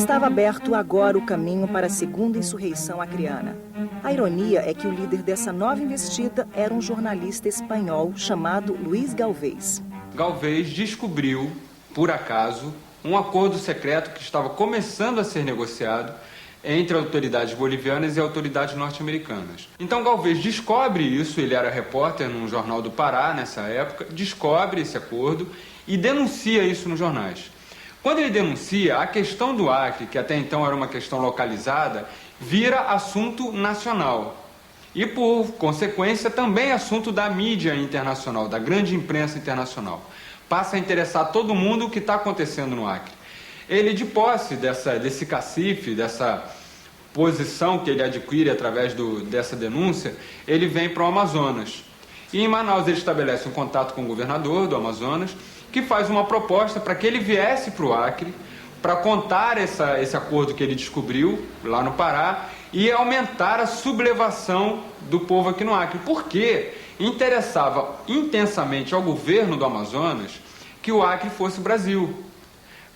Estava aberto agora o caminho para a segunda insurreição acreana. A ironia é que o líder dessa nova investida era um jornalista espanhol chamado Luís Galvez. Galvez descobriu, por acaso, um acordo secreto que estava começando a ser negociado entre autoridades bolivianas e autoridades norte-americanas. Então Galvez descobre isso, ele era repórter num jornal do Pará nessa época, descobre esse acordo e denuncia isso nos jornais. Quando ele denuncia, a questão do Acre, que até então era uma questão localizada, vira assunto nacional. E, por consequência, também assunto da mídia internacional, da grande imprensa internacional. Passa a interessar todo mundo o que está acontecendo no Acre. Ele, de posse desse cacife, dessa posição que ele adquire através dessa denúncia, ele vem para o Amazonas. E em Manaus ele estabelece um contato com o governador do Amazonas, que faz uma proposta para que ele viesse para o Acre, para contar esse acordo que ele descobriu lá no Pará e aumentar a sublevação do povo aqui no Acre. Porque interessava intensamente ao governo do Amazonas que o Acre fosse Brasil.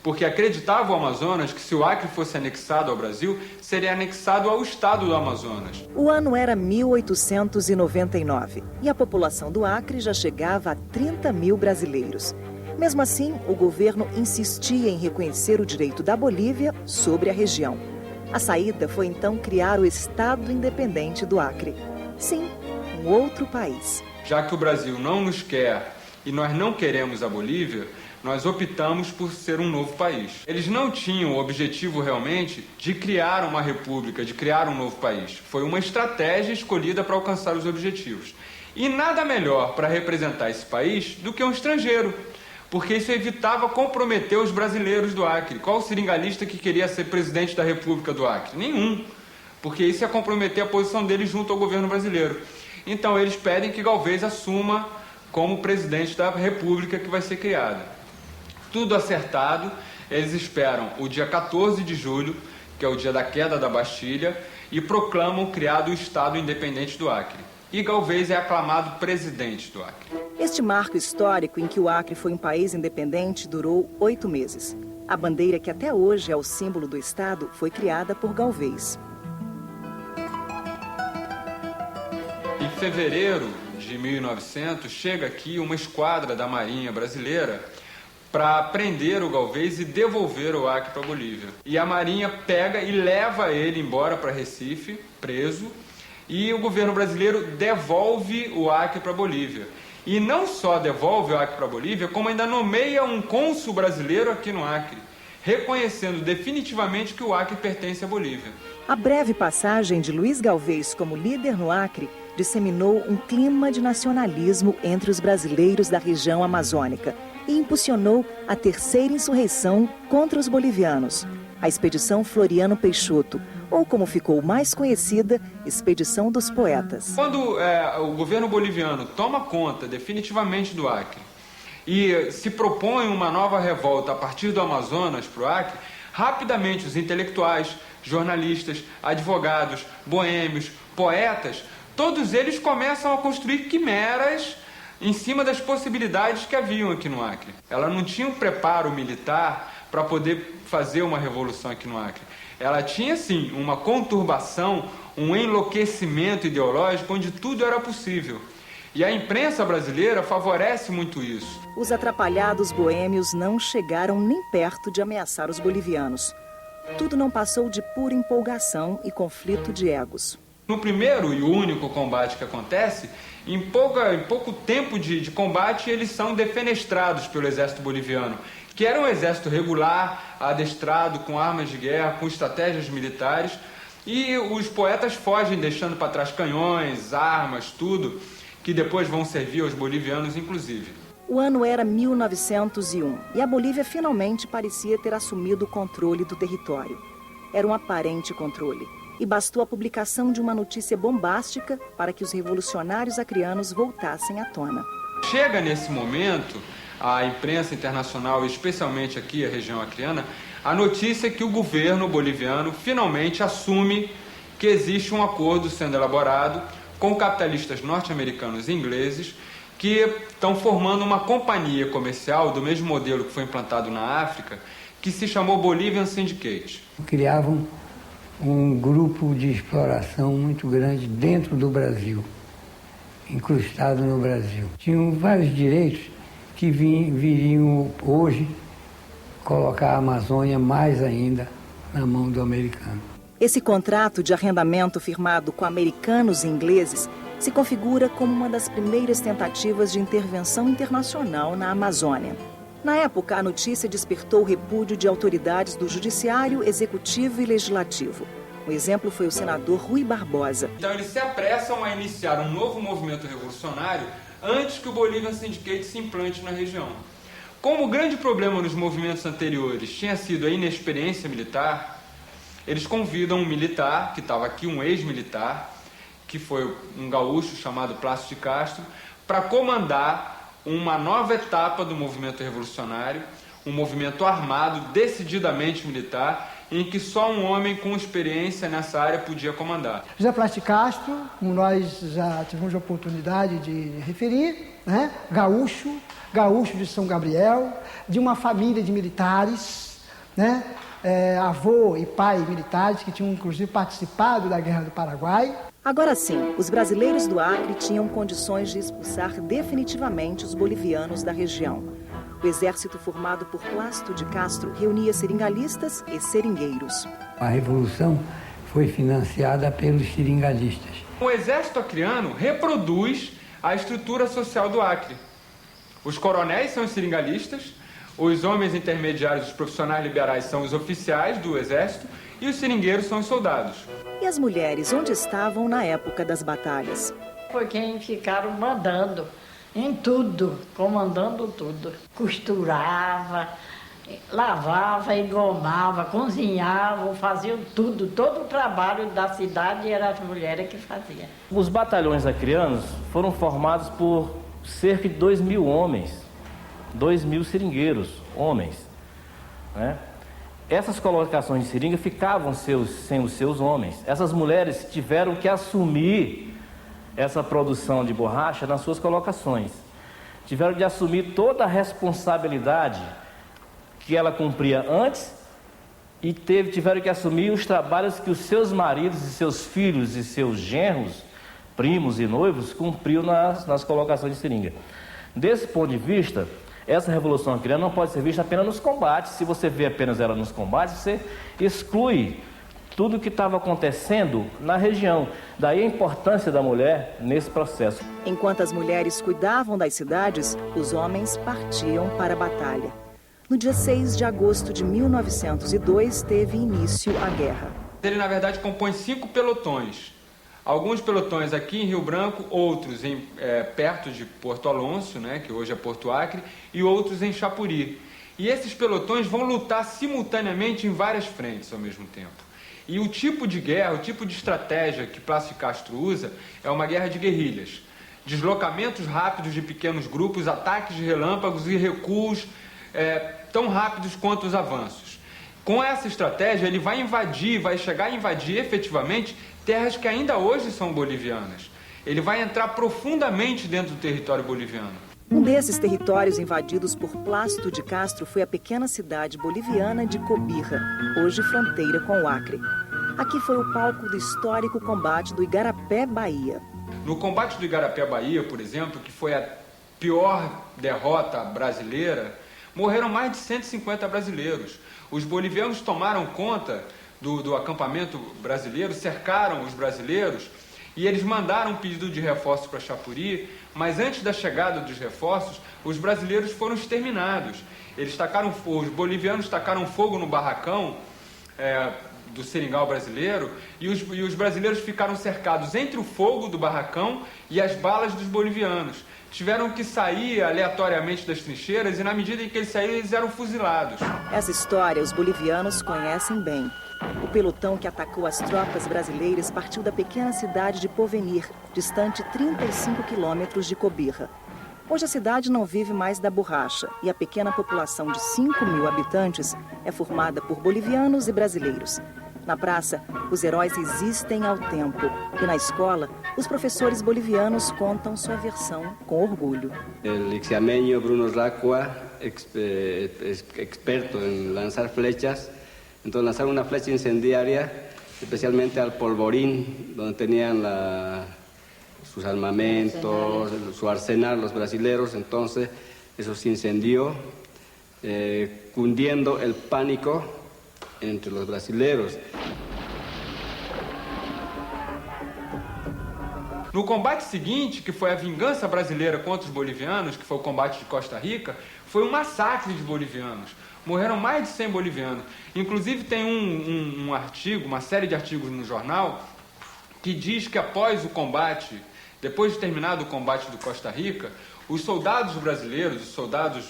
Porque acreditava o Amazonas que se o Acre fosse anexado ao Brasil, seria anexado ao estado do Amazonas. O ano era 1899 e a população do Acre já chegava a 30 mil brasileiros. Mesmo assim, o governo insistia em reconhecer o direito da Bolívia sobre a região. A saída foi então criar o Estado Independente do Acre. Sim, um outro país. Já que o Brasil não nos quer e nós não queremos a Bolívia, nós optamos por ser um novo país. Eles não tinham o objetivo realmente de criar uma república, de criar um novo país. Foi uma estratégia escolhida para alcançar os objetivos. E nada melhor para representar esse país do que um estrangeiro, porque isso evitava comprometer os brasileiros do Acre. Qual o seringalista que queria ser presidente da República do Acre? Nenhum, porque isso ia comprometer a posição deles junto ao governo brasileiro. Então eles pedem que Galvez assuma como presidente da República que vai ser criada. Tudo acertado, eles esperam o dia 14 de julho, que é o dia da queda da Bastilha, e proclamam criado o Estado Independente do Acre. E Galvez é aclamado presidente do Acre. Este marco histórico em que o Acre foi um país independente durou 8 meses. A bandeira, que até hoje é o símbolo do Estado, foi criada por Galvez. Em fevereiro de 1900, chega aqui uma esquadra da Marinha Brasileira para prender o Galvez e devolver o Acre para a Bolívia. E a Marinha pega e leva ele embora para Recife, preso, e o governo brasileiro devolve o Acre para a Bolívia. E não só devolve o Acre para a Bolívia, como ainda nomeia um cônsul brasileiro aqui no Acre, reconhecendo definitivamente que o Acre pertence à Bolívia. A breve passagem de Luís Galvez como líder no Acre disseminou um clima de nacionalismo entre os brasileiros da região amazônica e impulsionou a terceira insurreição contra os bolivianos, a Expedição Floriano Peixoto, ou como ficou mais conhecida, Expedição dos Poetas. Quando o governo boliviano toma conta definitivamente do Acre e se propõe uma nova revolta a partir do Amazonas para o Acre, rapidamente os intelectuais, jornalistas, advogados, boêmios, poetas, todos eles começam a construir quimeras em cima das possibilidades que haviam aqui no Acre. Ela não tinha um preparo militar para poder fazer uma revolução aqui no Acre. Ela tinha, sim, uma conturbação, um enlouquecimento ideológico onde tudo era possível. E a imprensa brasileira favorece muito isso. Os atrapalhados boêmios não chegaram nem perto de ameaçar os bolivianos. Tudo não passou de pura empolgação e conflito de egos. No primeiro e único combate que acontece, em pouco tempo de combate, eles são defenestrados pelo exército boliviano, que era um exército regular, adestrado, com armas de guerra, com estratégias militares, e os poetas fogem, deixando para trás canhões, armas, tudo, que depois vão servir aos bolivianos, inclusive. O ano era 1901 e a Bolívia finalmente parecia ter assumido o controle do território. Era um aparente controle. E bastou a publicação de uma notícia bombástica para que os revolucionários acreanos voltassem à tona. Chega nesse momento, a imprensa internacional, especialmente aqui a região acreana, a notícia que o governo boliviano finalmente assume que existe um acordo sendo elaborado com capitalistas norte-americanos e ingleses que estão formando uma companhia comercial do mesmo modelo que foi implantado na África, que se chamou Bolivian Syndicate. Criavam um grupo de exploração muito grande dentro do Brasil, incrustado no Brasil. Tinham vários direitos que viriam hoje colocar a Amazônia mais ainda na mão do americano. Esse contrato de arrendamento firmado com americanos e ingleses se configura como uma das primeiras tentativas de intervenção internacional na Amazônia. Na época, a notícia despertou o repúdio de autoridades do Judiciário, Executivo e Legislativo. Um exemplo foi o senador Rui Barbosa. Então eles se apressam a iniciar um novo movimento revolucionário antes que o Bolivian Syndicate se implante na região. Como o grande problema nos movimentos anteriores tinha sido a inexperiência militar, eles convidam um militar, que estava aqui, um ex-militar, que foi um gaúcho chamado Plácido de Castro, para comandar uma nova etapa do movimento revolucionário, um movimento armado, decididamente militar, em que só um homem com experiência nessa área podia comandar. José Plácido de Castro, como nós já tivemos a oportunidade de referir, né? Gaúcho de São Gabriel, de uma família de militares, né? Avô e pai militares que tinham inclusive participado da Guerra do Paraguai. Agora sim, os brasileiros do Acre tinham condições de expulsar definitivamente os bolivianos da região. O exército formado por Plácido de Castro reunia seringalistas e seringueiros. A revolução foi financiada pelos seringalistas. O exército acreano reproduz a estrutura social do Acre. Os coronéis são os seringalistas, os homens intermediários, os profissionais liberais são os oficiais do exército e os seringueiros são os soldados. E as mulheres, onde estavam na época das batalhas? Foi quem ficaram mandando em tudo, comandando tudo. Costurava, lavava, engomava, cozinhava, faziam tudo. Todo o trabalho da cidade era as mulheres que faziam. Os batalhões acreanos foram formados por cerca de 2.000 homens, 2.000 seringueiros, homens, né? Essas colocações de seringa ficavam sem os seus homens. Essas mulheres tiveram que assumir essa produção de borracha nas suas colocações. Tiveram de assumir toda a responsabilidade que ela cumpria antes e tiveram que assumir os trabalhos que os seus maridos e seus filhos e seus genros, primos e noivos, cumpriam nas colocações de seringa. Desse ponto de vista, essa revolução acreana não pode ser vista apenas nos combates. Se você vê apenas ela nos combates, você exclui tudo o que estava acontecendo na região. Daí a importância da mulher nesse processo. Enquanto as mulheres cuidavam das cidades, os homens partiam para a batalha. No dia 6 de agosto de 1902, teve início a guerra. Ele, na verdade, compõe 5 pelotões. Alguns pelotões aqui em Rio Branco, outros perto de Porto Alonso, né, que hoje é Porto Acre, e outros em Chapuri. E esses pelotões vão lutar simultaneamente em várias frentes ao mesmo tempo. E o tipo de guerra, o tipo de estratégia que Plácido de Castro usa é uma guerra de guerrilhas. Deslocamentos rápidos de pequenos grupos, ataques de relâmpagos e recuos tão rápidos quanto os avanços. Com essa estratégia, ele vai chegar a invadir efetivamente terras que ainda hoje são bolivianas. Ele vai entrar profundamente dentro do território boliviano. Um desses territórios invadidos por Plácido de Castro foi a pequena cidade boliviana de Cobija, hoje fronteira com o Acre. Aqui foi o palco do histórico combate do Igarapé, Bahia. No combate do Igarapé, Bahia, por exemplo, que foi a pior derrota brasileira, morreram mais de 150 brasileiros. Os bolivianos tomaram conta do acampamento brasileiro, cercaram os brasileiros e eles mandaram um pedido de reforço para Chapuri, mas antes da chegada dos reforços, os brasileiros foram exterminados. Os bolivianos tacaram fogo no barracão do seringal brasileiro e os brasileiros ficaram cercados entre o fogo do barracão e as balas dos bolivianos. Tiveram que sair aleatoriamente das trincheiras e, na medida em que eles saíram, eles eram fuzilados. Essa história os bolivianos conhecem bem. O pelotão que atacou as tropas brasileiras partiu da pequena cidade de Porvenir, distante 35 quilômetros de Cobija. Hoje a cidade não vive mais da borracha e a pequena população de 5.000 habitantes é formada por bolivianos e brasileiros. Na praça, os heróis resistem ao tempo e na escola, os professores bolivianos contam sua versão com orgulho. O lixiamenho Bruno Racua experto en lanzar flechas, entonces lanzaron una flecha incendiaria, especialmente al polvorín, donde tenían sus armamentos, su arsenal, los brasileros. Entonces eso se incendió, cundiendo el pánico entre los brasileros. No combate seguinte, que foi a vingança brasileira contra os bolivianos, que foi o combate de Costa Rica, foi um massacre de bolivianos. Morreram mais de 100 bolivianos. Inclusive tem um artigo, uma série de artigos no jornal, que diz que após o combate, depois de terminado o combate do Costa Rica, os soldados brasileiros, os soldados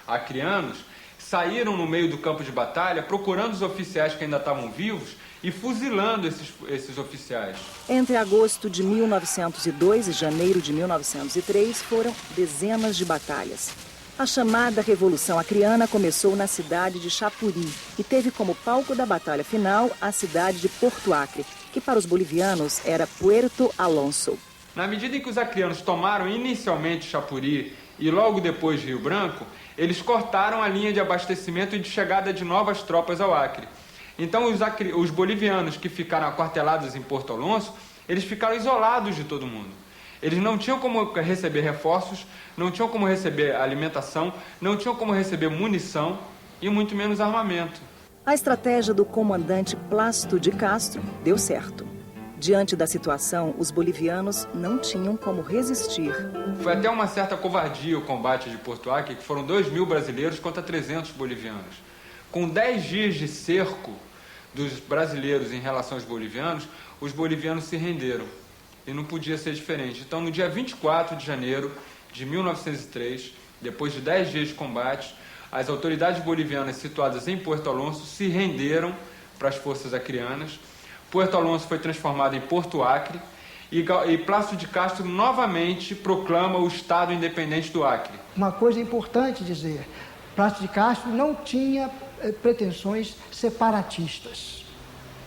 acreanos, saíram no meio do campo de batalha procurando os oficiais que ainda estavam vivos e fuzilando esses oficiais. Entre agosto de 1902 e janeiro de 1903 foram dezenas de batalhas. A chamada Revolução Acreana começou na cidade de Chapuri e teve como palco da batalha final a cidade de Porto Acre, que para os bolivianos era Puerto Alonso. Na medida em que os acreanos tomaram inicialmente Chapuri e logo depois Rio Branco, eles cortaram a linha de abastecimento e de chegada de novas tropas ao Acre. Então os bolivianos que ficaram aquartelados em Porto Alonso, eles ficaram isolados de todo mundo. Eles não tinham como receber reforços, não tinham como receber alimentação, não tinham como receber munição e muito menos armamento. A estratégia do comandante Plácido de Castro deu certo. Diante da situação, os bolivianos não tinham como resistir. Foi até uma certa covardia o combate de Porto Acre, que foram 2.000 brasileiros contra 300 bolivianos. Com 10 dias de cerco dos brasileiros em relação aos bolivianos, os bolivianos se renderam. E não podia ser diferente. Então, no dia 24 de janeiro de 1903, depois de 10 dias de combate, as autoridades bolivianas situadas em Porto Alonso se renderam para as forças acreanas. Porto Alonso foi transformado em Porto Acre e Plácido de Castro novamente proclama o Estado independente do Acre. Uma coisa importante dizer, Plácido de Castro não tinha pretensões separatistas.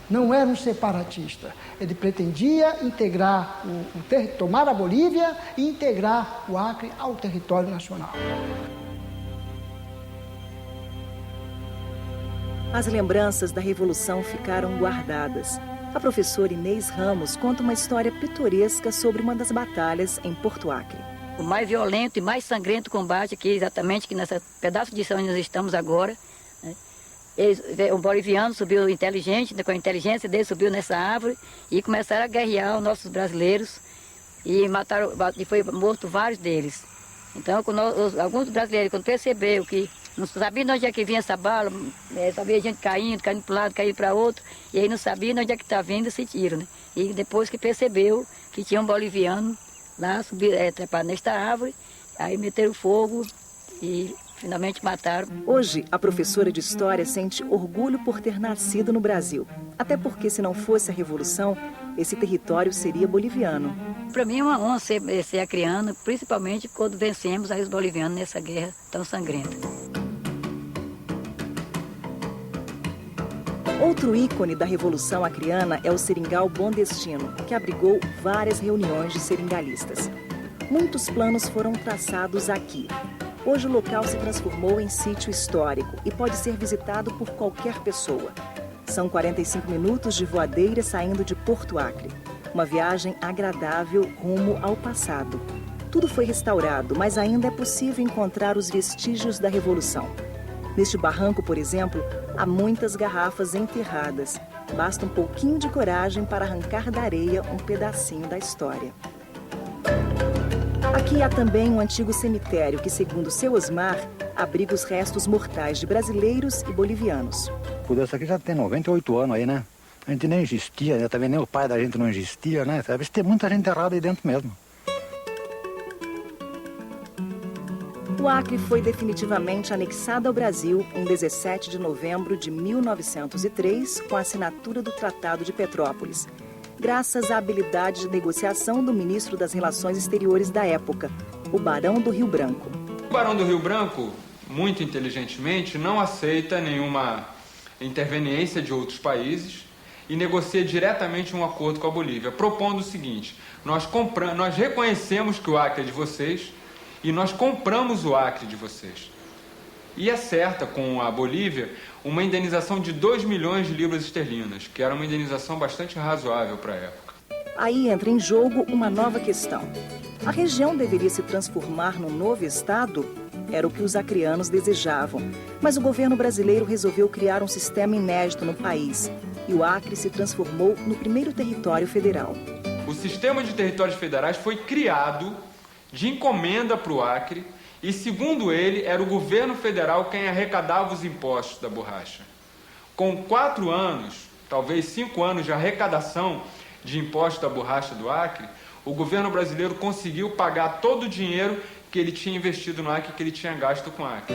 Não era um separatista. Ele pretendia integrar, tomar a Bolívia e integrar o Acre ao território nacional. As lembranças da Revolução ficaram guardadas. A professora Inês Ramos conta uma história pitoresca sobre uma das batalhas em Porto Acre. O mais violento e mais sangrento combate aqui, exatamente que nesse pedaço de chão onde nós estamos agora, né? O boliviano subiu inteligente, com a inteligência dele subiu nessa árvore e começaram a guerrear os nossos brasileiros e mataram, e foi morto vários deles. Então, alguns brasileiros, quando perceberam que não sabiam de onde é que vinha essa bala, sabia gente caindo para um lado, caindo para outro, e aí não sabiam de onde é que está vindo esse tiro, né? E depois que percebeu que tinha um boliviano lá, trepado nesta árvore, aí meteram fogo e finalmente mataram. Hoje, a professora de História sente orgulho por ter nascido no Brasil. Até porque, se não fosse a Revolução, esse território seria boliviano. Para mim é uma honra ser acreano, principalmente quando vencemos aí os bolivianos nessa guerra tão sangrenta. Outro ícone da Revolução Acreana é o Seringal Bom Destino, que abrigou várias reuniões de seringalistas. Muitos planos foram traçados aqui. Hoje o local se transformou em sítio histórico e pode ser visitado por qualquer pessoa. São 45 minutos de voadeira saindo de Porto Acre. Uma viagem agradável rumo ao passado. Tudo foi restaurado, mas ainda é possível encontrar os vestígios da Revolução. Neste barranco, por exemplo, há muitas garrafas enterradas. Basta um pouquinho de coragem para arrancar da areia um pedacinho da história. Aqui há também um antigo cemitério que, segundo seu Osmar, abriga os restos mortais de brasileiros e bolivianos. Essa aqui já tem 98 anos aí, né? A gente nem existia, né? Também nem o pai da gente não existia, né? Sabe? Tem muita gente enterrada aí dentro mesmo. O Acre foi definitivamente anexado ao Brasil em 17 de novembro de 1903, com a assinatura do Tratado de Petrópolis, graças à habilidade de negociação do ministro das Relações Exteriores da época, o Barão do Rio Branco. O Barão do Rio Branco, muito inteligentemente, não aceita nenhuma interveniência de outros países e negocia diretamente um acordo com a Bolívia, propondo o seguinte: nós reconhecemos que o Acre é de vocês e nós compramos o Acre de vocês. e acerta com a Bolívia uma indenização de 2 milhões de libras esterlinas, que era uma indenização bastante razoável para a época. Aí entra em jogo uma nova questão. A região deveria se transformar num novo estado? Era o que os acreanos desejavam. Mas o governo brasileiro resolveu criar um sistema inédito no país. E o Acre se transformou no primeiro território federal. O sistema de territórios federais foi criado de encomenda para o Acre e, segundo ele, era o governo federal quem arrecadava os impostos da borracha. Com 4 anos, talvez 5 anos de arrecadação de impostos da borracha do Acre, o governo brasileiro conseguiu pagar todo o dinheiro que ele tinha investido no Acre, que ele tinha gasto com o Acre.